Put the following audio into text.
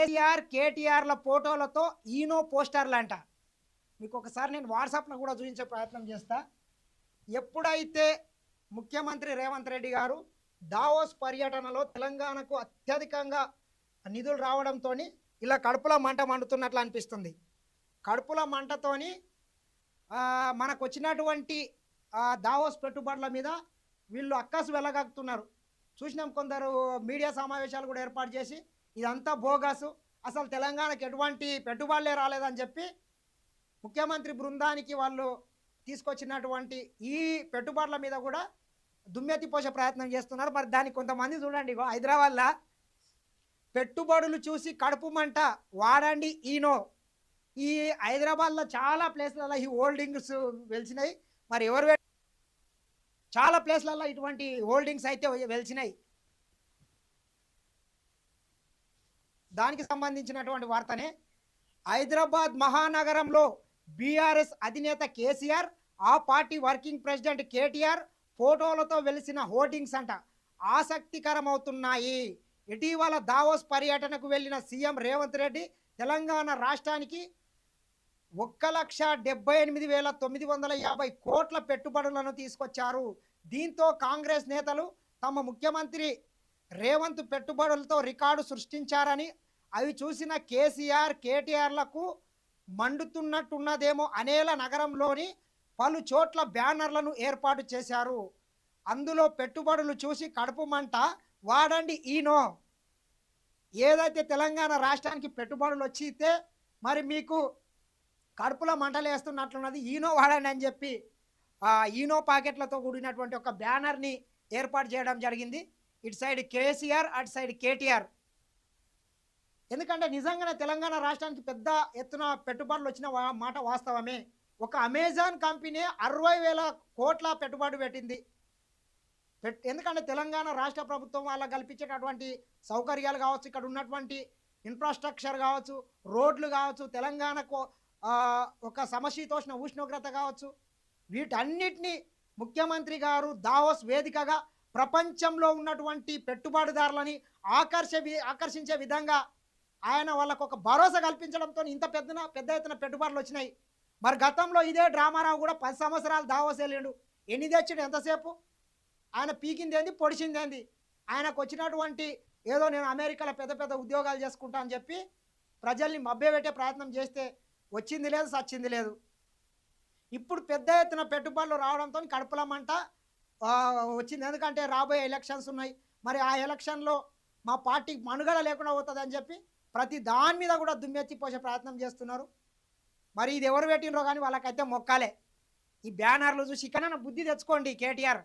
కేసీఆర్ కేటీఆర్ల ఫోటోలతో ఈనో పోస్టర్లంట. మీకు ఒకసారి నేను వాట్సాప్లో కూడా చూపించే ప్రయత్నం చేస్తా. ఎప్పుడైతే ముఖ్యమంత్రి రేవంత్ రెడ్డి గారు దావోస్ పర్యటనలో తెలంగాణకు అత్యధికంగా నిధులు రావడంతో ఇలా కడుపులో మంట మండుతున్నట్లు అనిపిస్తుంది. కడుపులో మంటతోని మనకు వచ్చినటువంటి దావోస్ పెట్టుబడుల మీద వీళ్ళు అక్కసు వెళ్ళగక్కుతున్నారు. చూసినాం, కొందరు మీడియా సమావేశాలు కూడా ఏర్పాటు చేసి ఇదంతా బోగసు, అసలు తెలంగాణకు ఎటువంటి పెట్టుబడులే రాలేదని చెప్పి ముఖ్యమంత్రి బృందానికి వాళ్ళు తీసుకొచ్చినటువంటి ఈ పెట్టుబడుల మీద కూడా దుమ్మెత్తి పోసే ప్రయత్నం చేస్తున్నారు. మరి దానికి కొంతమంది చూడండి, హైదరాబాద్లో పెట్టుబడులు చూసి కడుపు మంట వాడండి ఈనో. ఈ హైదరాబాద్లో చాలా ప్లేస్లలో ఈ హోల్డింగ్స్ వెలిసినాయి. మరి ఎవరు చాలా ప్లేస్లలో ఇటువంటి హోల్డింగ్స్ అయితే వెలిసినాయి. దానికి సంబంధించినటువంటి వార్తనే. హైదరాబాద్ మహానగరంలో బీఆర్ఎస్ అధినేత కేసీఆర్, ఆ పార్టీ వర్కింగ్ ప్రెసిడెంట్ కేటీఆర్ ఫోటోలతో వెలిసిన హోర్డింగ్స్ అంట ఆసక్తికరమవుతున్నాయి. ఇటీవల దావోస్ పర్యటనకు వెళ్ళిన సీఎం రేవంత్ రెడ్డి తెలంగాణ రాష్ట్రానికి 1,78,950 కోట్ల పెట్టుబడులను తీసుకొచ్చారు. దీంతో కాంగ్రెస్ నేతలు తమ ముఖ్యమంత్రి రేవంత్ పెట్టుబడులతో రికార్డు సృష్టించారని, అవి చూసిన కేసీఆర్ కేటీఆర్లకు మండుతున్నట్టున్నదేమో అనేలా నగరంలోని పలు చోట్ల బ్యానర్లను ఏర్పాటు చేశారు. అందులో పెట్టుబడులు చూసి కడుపు మంట వాడండి ఈనో. ఏదైతే తెలంగాణ రాష్ట్రానికి పెట్టుబడులు వచ్చితే మరి మీకు కడుపులో మంటలు వేస్తున్నట్లున్నది, ఈనో వాడండి అని చెప్పి ఈనో పాకెట్లతో కూడినటువంటి ఒక బ్యానర్ని ఏర్పాటు చేయడం జరిగింది. ఇటు సైడ్ కేసీఆర్, అటు సైడ్ కేటీఆర్. ఎందుకంటే నిజంగానే తెలంగాణ రాష్ట్రానికి పెద్ద ఎత్తున పెట్టుబడులు వచ్చిన మాట వాస్తవమే. ఒక అమెజాన్ కంపెనీ 60,000 కోట్ల పెట్టుబడి పెట్టింది. ఎందుకంటే తెలంగాణ రాష్ట్ర ప్రభుత్వం వాళ్ళకి కల్పించేటటువంటి సౌకర్యాలు కావచ్చు, ఇక్కడ ఉన్నటువంటి ఇన్ఫ్రాస్ట్రక్చర్ కావచ్చు, రోడ్లు కావచ్చు, తెలంగాణకు ఒక సమశీతోష్ణ ఉష్ణోగ్రత కావచ్చు, వీటన్నిటినీ ముఖ్యమంత్రి గారు దావోస్ వేదికగా ప్రపంచంలో ఉన్నటువంటి పెట్టుబడిదారులని ఆకర్షించే విధంగా ఆయన వాళ్ళకు ఒక భరోసా కల్పించడంతో ఇంత పెద్ద ఎత్తున పెట్టుబడులు వచ్చినాయి. మరి గతంలో ఇదే డ్రామారావు కూడా 10 సంవత్సరాలు దావోస్ వెళ్ళిండు. ఎన్ని తెచ్చిండు? ఎంతసేపు? ఆయన పీకింది ఏంది, పొడిచింది ఏంది? ఆయనకు వచ్చినటువంటి ఏదో నేను అమెరికాలో పెద్ద ఉద్యోగాలు చేసుకుంటా అని చెప్పి ప్రజల్ని మభ్యపెట్టే ప్రయత్నం చేస్తే వచ్చింది లేదు, సచ్చింది లేదు. ఇప్పుడు పెద్ద ఎత్తున పెట్టుబడులు రావడంతో కడుపులమంట వచ్చింది. ఎందుకంటే రాబోయే ఎలక్షన్స్ ఉన్నాయి. మరి ఆ ఎలక్షన్లో మా పార్టీకి మనుగడ లేకుండా పోతుందని చెప్పి ప్రతి దాని మీద కూడా దుమ్మెత్తి పోసే ప్రయత్నం చేస్తున్నారు. మరి ఇది ఎవరు పెట్టినరో కానీ వాళ్ళకైతే మొక్కాలే. ఈ బ్యానర్లు చూసి ఇక్కడ బుద్ధి తెచ్చుకోండి కేటీఆర్.